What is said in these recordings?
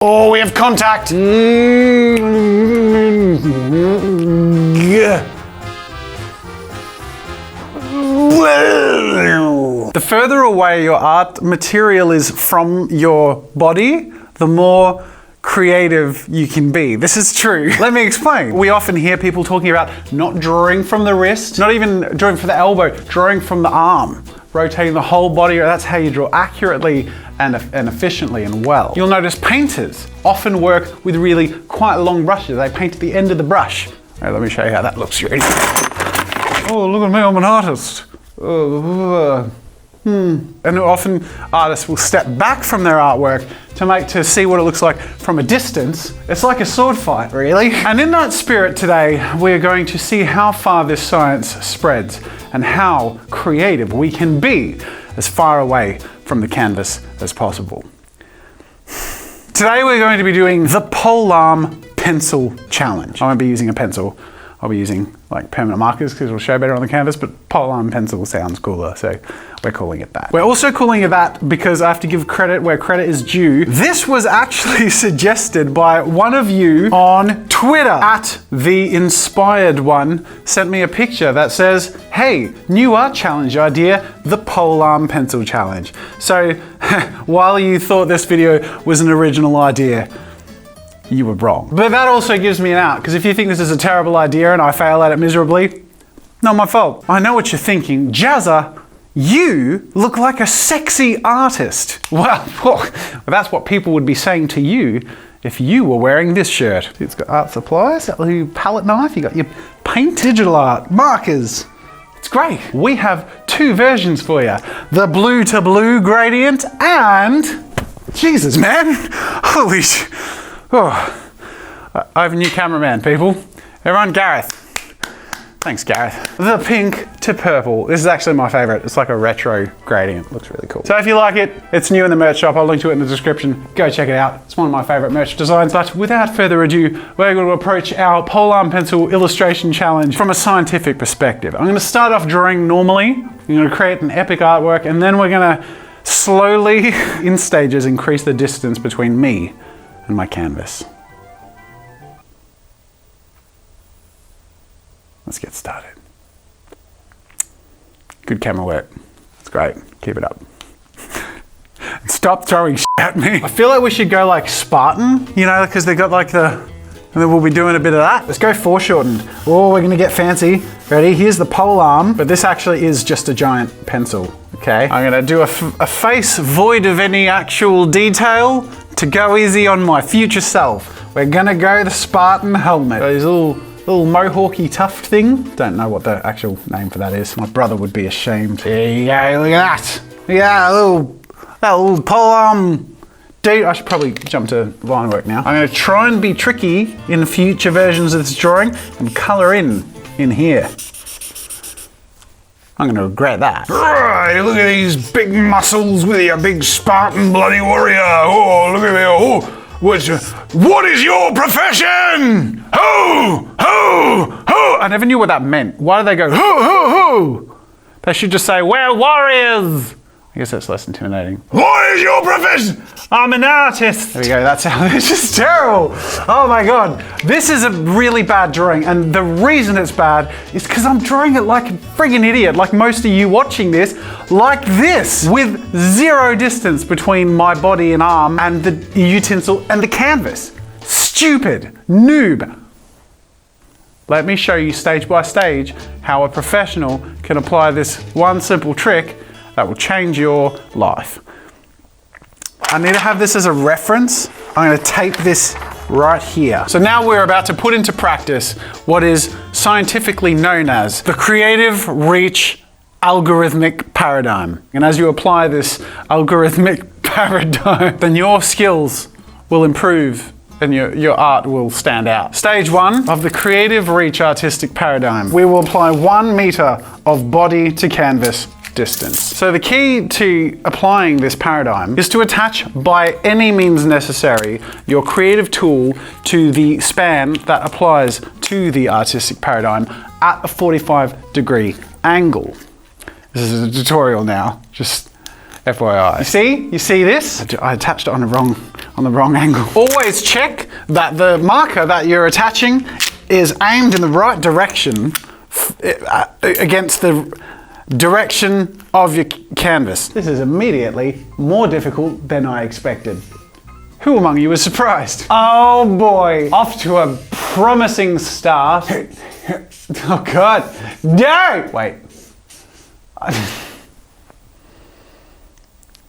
Oh, we have contact. The further away your art material is from your body, the more creative you can be. This is true. Let me explain. We often hear people talking about not drawing from the wrist, not even drawing from the elbow, drawing from the arm, rotating the whole body. That's how you draw accurately and efficiently and well. You'll notice painters often work with really quite long brushes. They paint at the end of the brush. Right, let me show you how that looks. You ready? Oh, look at me, I'm an artist. And often artists will step back from their artwork to see what it looks like from a distance. It's like a sword fight, really. And in that spirit today, we're going to see how far this science spreads and how creative we can be as far away from the canvas as possible. Today we're going to be doing the Polearm pencil challenge. I won't be using a pencil. I'll be using like permanent markers because it'll show better on the canvas, but Polearm pencil sounds cooler, so we're calling it that. We're also calling it that because I have to give credit where credit is due. This was actually suggested by one of you on Twitter. @TheInspiredOne sent me a picture that says, hey, new art challenge idea, the Polearm pencil challenge. So while you thought this video was an original idea, you were wrong. But that also gives me an out, because if you think this is a terrible idea and I fail at it miserably, not my fault. I know what you're thinking. Jazza, you look like a sexy artist. Well, that's what people would be saying to you if you were wearing this shirt. It's got art supplies, that little palette knife, you got your paint, digital art, markers. It's great. We have two versions for you. The blue to blue gradient and, Jesus man, holy sh. Oh, I have a new cameraman, people. Everyone, Gareth. Thanks, Gareth. The pink to purple. This is actually my favorite. It's like a retro gradient. Looks really cool. So if you like it, it's new in the merch shop. I'll link to it in the description. Go check it out. It's one of my favorite merch designs. But without further ado, we're going to approach our Polearm pencil illustration challenge from a scientific perspective. I'm going to start off drawing normally. I'm going to create an epic artwork, and then we're going to slowly, in stages, increase the distance between me and my canvas. Let's get started. Good camera work. It's great. Keep it up. Stop throwing shit at me. I feel like we should go like Spartan, you know, because they got like and then we'll be doing a bit of that. Let's go foreshortened. Oh, we're gonna get fancy. Ready? Here's the Polearm, but this actually is just a giant pencil, okay? I'm gonna do a face void of any actual detail to go easy on my future self. We're gonna go the Spartan Helmet. Those little mohawky tuft thing. Don't know what the actual name for that is. My brother would be ashamed. There you go, look at that. Yeah, that little Polearm dude. I should probably jump to line work now. I'm gonna try and be tricky in future versions of this drawing and color in here. I'm gonna regret that. Right, look at these big muscles with your big Spartan bloody warrior. Oh, look at me. Oh, what is your profession? Ho, ho, ho. I never knew what that meant. Why do they go ho, ho, ho? They should just say, we're warriors. I guess that's less intimidating. What is your profession? I'm an artist. There we go, that's how, it's just terrible. Oh my God. This is a really bad drawing, and the reason it's bad is because I'm drawing it like a friggin' idiot, like most of you watching this, like this, with zero distance between my body and arm and the utensil and the canvas. Stupid, noob. Let me show you stage by stage how a professional can apply this one simple trick that will change your life. I need to have this as a reference. I'm going to tape this right here. So now we're about to put into practice what is scientifically known as the creative reach algorithmic paradigm. And as you apply this algorithmic paradigm, then your skills will improve and your art will stand out. Stage one of the creative reach artistic paradigm. We will apply 1 meter of body to canvas distance. So the key to applying this paradigm is to attach by any means necessary your creative tool to the span that applies to the artistic paradigm at a 45-degree angle. This is a tutorial now, just FYI. You see this? I attached it on the on the wrong angle. Always check that the marker that you're attaching is aimed in the right direction against the direction of your canvas. This is immediately more difficult than I expected. Who among you is surprised? Oh boy, off to a promising start. Oh God, no! Wait.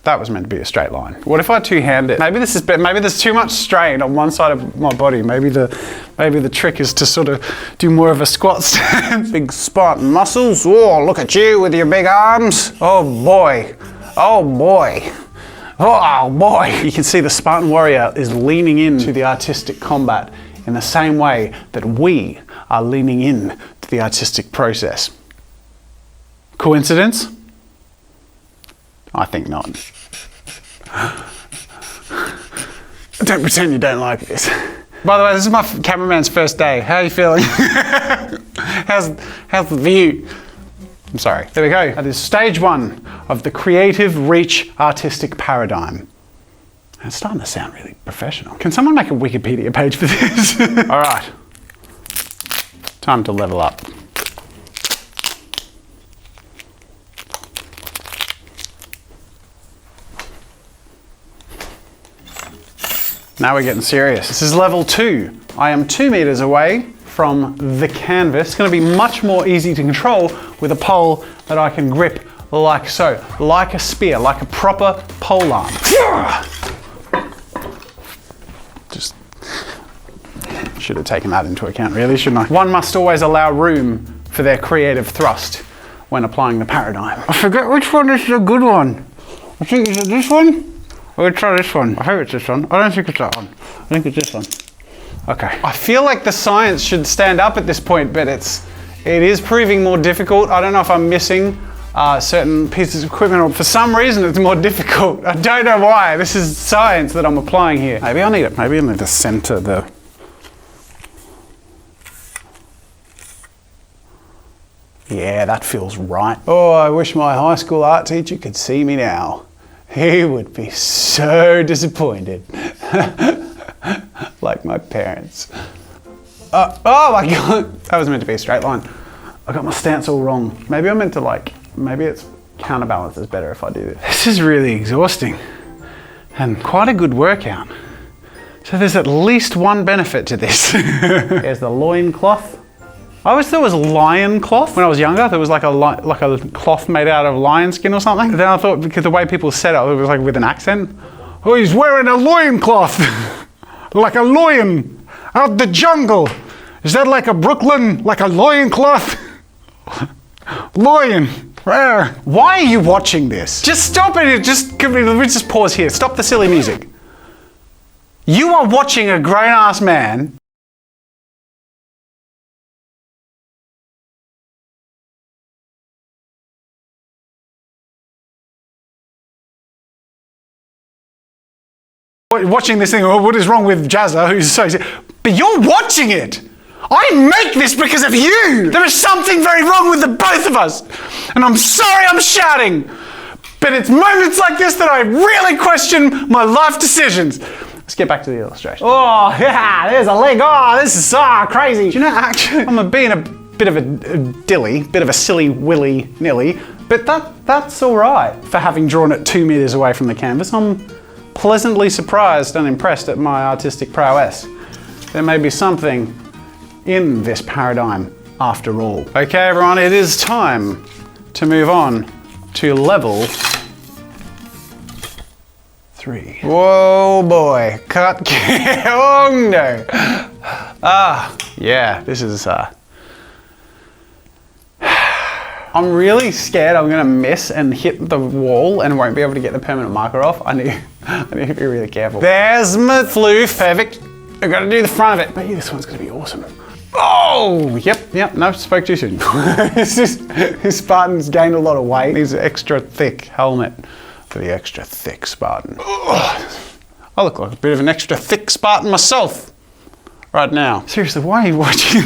That was meant to be a straight line. What if I two-hand it? Maybe there's too much strain on one side of my body. Maybe the trick is to sort of do more of a squat stance. Big Spartan muscles. Oh, look at you with your big arms. Oh boy. Oh boy. Oh boy. You can see the Spartan warrior is leaning into the artistic combat in the same way that we are leaning in to the artistic process. Coincidence? I think not. Don't pretend you don't like this. By the way, this is my cameraman's first day. How are you feeling? How's the view? I'm sorry. There we go. That is stage 1 of the creative reach artistic paradigm. It's starting to sound really professional. Can someone make a Wikipedia page for this? All right. Time to level up. Now we're getting serious. This is level 2. I am 2 meters away from the canvas. It's going to be much more easy to control with a pole that I can grip like so, like a spear, like a proper polearm. Just should have taken that into account, really, shouldn't I? One must always allow room for their creative thrust when applying the paradigm. I forget which one is the good one. I think, is it this one? We'll try this one. I hope it's this one. I don't think it's that one. I think it's this one. Okay. I feel like the science should stand up at this point, but it is proving more difficult. I don't know if I'm missing certain pieces of equipment, or for some reason it's more difficult. I don't know why. This is science that I'm applying here. Maybe I need it. Maybe I need to center the... Yeah, that feels right. Oh, I wish my high school art teacher could see me now. He would be so disappointed. Like my parents. Oh my God, that was meant to be a straight line. I got my stance all wrong. Maybe I'm meant to maybe it's counterbalance is better if I do this. This is really exhausting and quite a good workout. So there's at least one benefit to this. There's the loincloth. I always thought it was lion cloth when I was younger. There was like a cloth made out of lion skin or something. Then I thought, because the way people said it was like with an accent. Oh, he's wearing a loin cloth. Like a lion out the jungle. Is that like a Brooklyn, like a loin cloth? Lion. Why are you watching this? Just stop it. Let me just pause here. Stop the silly music. You are watching a grown-ass man watching this thing. Oh, what is wrong with Jazza? Who's so... But you're watching it. I make this because of you. There is something very wrong with the both of us. And I'm sorry I'm shouting. But it's moments like this that I really question my life decisions. Let's get back to the illustration. Oh, yeah, there's a leg. Oh, this is so crazy. Do you know, actually, I'm being a bit of a dilly, bit of a silly willy-nilly, but that's all right for having drawn it 2 meters away from the canvas. I'm pleasantly surprised and impressed at my artistic prowess. There may be something in this paradigm after all. Okay, everyone, it is time to move on to level 3. Whoa, boy, cut. Oh no. Yeah, this is I'm really scared I'm gonna miss and hit the wall and won't be able to get the permanent marker off. I need to be really careful. There's my floof. Perfect. I've got to do the front of it. But yeah, this one's gonna be awesome. Oh, yep, no, spoke too soon. This Spartan's gained a lot of weight. Needs an extra thick helmet for the extra thick Spartan. I look like a bit of an extra thick Spartan myself right now. Seriously, why are you watching?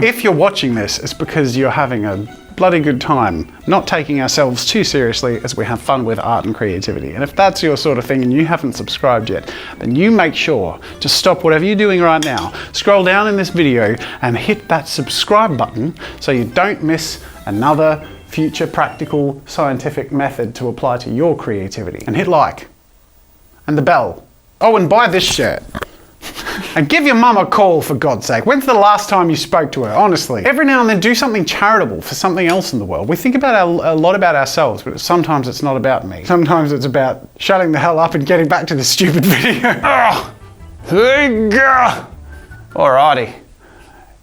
If you're watching this, it's because you're having a bloody good time, not taking ourselves too seriously as we have fun with art and creativity. And if that's your sort of thing and you haven't subscribed yet, then you make sure to stop whatever you're doing right now, scroll down in this video and hit that subscribe button so you don't miss another future practical scientific method to apply to your creativity. And hit like. And the bell. Oh, and buy this shirt. And give your mum a call, for God's sake. When's the last time you spoke to her, honestly? Every now and then do something charitable for something else in the world. We think about a lot about ourselves, but sometimes it's not about me. Sometimes it's about shutting the hell up and getting back to this stupid video. Alrighty.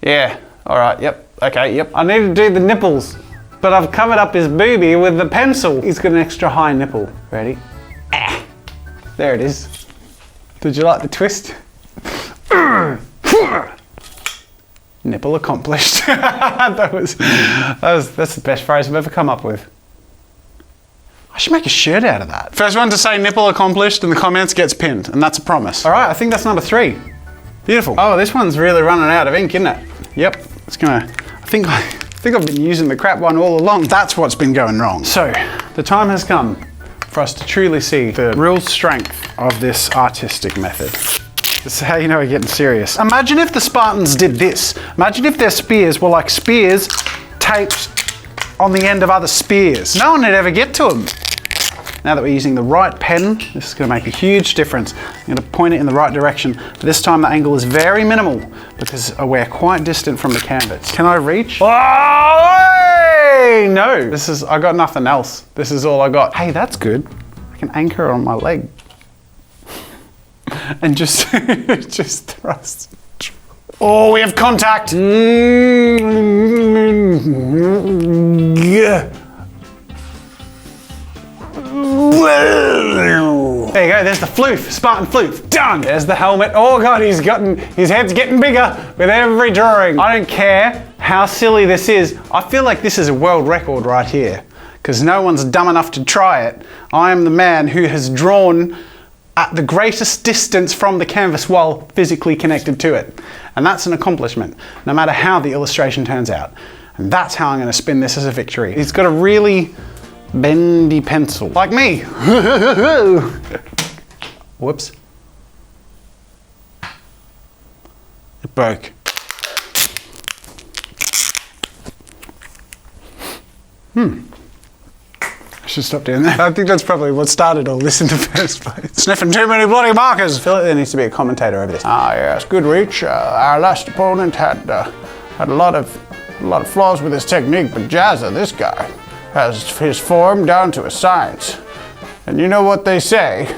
Yeah, alright, yep, okay, yep. I need to do the nipples, but I've covered up his boobie with the pencil. He's got an extra high nipple. Ready? Ah, there it is. Did you like the twist? Nipple accomplished. That's the best phrase I've ever come up with. I should make a shirt out of that. First one to say nipple accomplished in the comments gets pinned, and that's a promise. All right, I think that's number 3. Beautiful. Oh, this one's really running out of ink, isn't it? Yep, it's gonna, I think I've been using the crap one all along. That's what's been going wrong. So, the time has come for us to truly see the real strength of this artistic method. This is how you know we're getting serious. Imagine if the Spartans did this. Imagine if their spears were like spears taped on the end of other spears. No one would ever get to them. Now that we're using the right pen, this is going to make a huge difference. I'm going to point it in the right direction, but this time the angle is very minimal because we're quite distant from the canvas. Can I reach? Oh, no, I got nothing else. This is all I got. Hey, that's good. I can anchor on my leg. And just, just thrust. Oh, we have contact. There you go, there's the floof, Spartan floof, done. There's the helmet. Oh God, his head's getting bigger with every drawing. I don't care how silly this is. I feel like this is a world record right here because no one's dumb enough to try it. I am the man who has drawn at the greatest distance from the canvas while physically connected to it. And that's an accomplishment, no matter how the illustration turns out. And that's how I'm gonna spin this as a victory. It's got a really bendy pencil, like me. Whoops. It broke. I should stop doing that. I think that's probably what started all this in the first place. Sniffing too many bloody markers. I feel like there needs to be a commentator over this. Ah, yes, good reach. Our last opponent had a lot of flaws with his technique, but JAZZA, this guy, has his form down to a science. And you know what they say?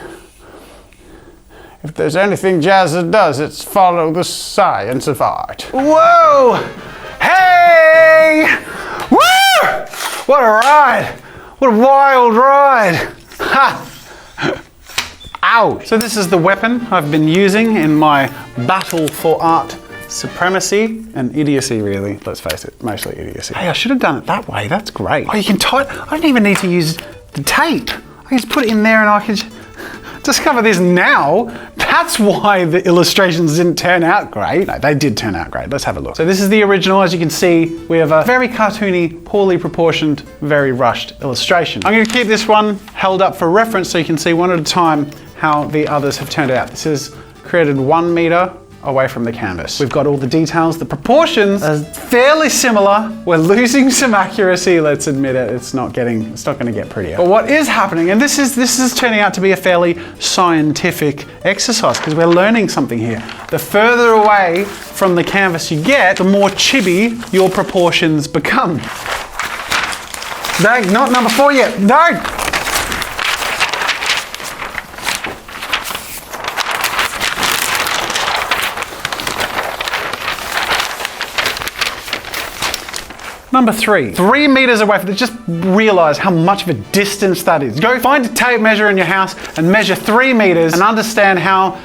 If there's anything JAZZA does, it's follow the science of art. Whoa! Hey! Woo! What a ride! What a wild ride! Ha! Ow! So this is the weapon I've been using in my battle for art supremacy and idiocy, really. Let's face it, mostly idiocy. Hey, I should have done it that way. That's great. Oh, you can I don't even need to use the tape. I can just put it in there and I can discover this now. That's why the illustrations didn't turn out great. No, they did turn out great. Let's have a look. So this is the original. As you can see, we have a very cartoony, poorly proportioned, very rushed illustration. I'm going to keep this one held up for reference so you can see one at a time how the others have turned out. This is created 1 meter away from the canvas. We've got all the details. The proportions are fairly similar. We're losing some accuracy. Let's admit it. It's not going to get prettier. But what is happening, and this is turning out to be a fairly scientific exercise because we're learning something here. The further away from the canvas you get, the more chibi your proportions become. No, not number 4 yet. No! Number 3, 3 meters away from it. Just realize how much of a distance that is. Go find a tape measure in your house and measure 3 meters and understand how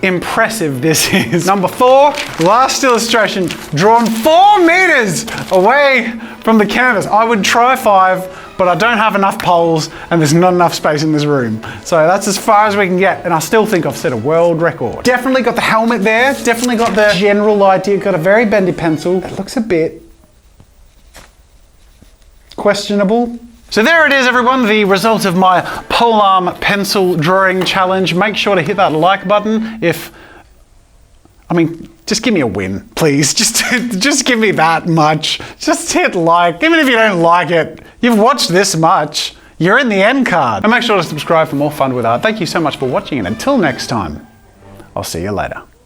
impressive this is. Number 4, last illustration, drawn 4 meters away from the canvas. I would try 5, but I don't have enough poles and there's not enough space in this room. So that's as far as we can get, and I still think I've set a world record. Definitely got the helmet there, definitely got the general idea, got a very bendy pencil. It looks a bit questionable. So there it is, everyone, the result of my Polearm pencil drawing challenge. Make sure to hit that like button just give me a win, please. Just give me that much. Just hit like, even if you don't like it. You've watched this much. You're in the end card. And make sure to subscribe for more fun with art. Thank you so much for watching, and until next time, I'll see you later.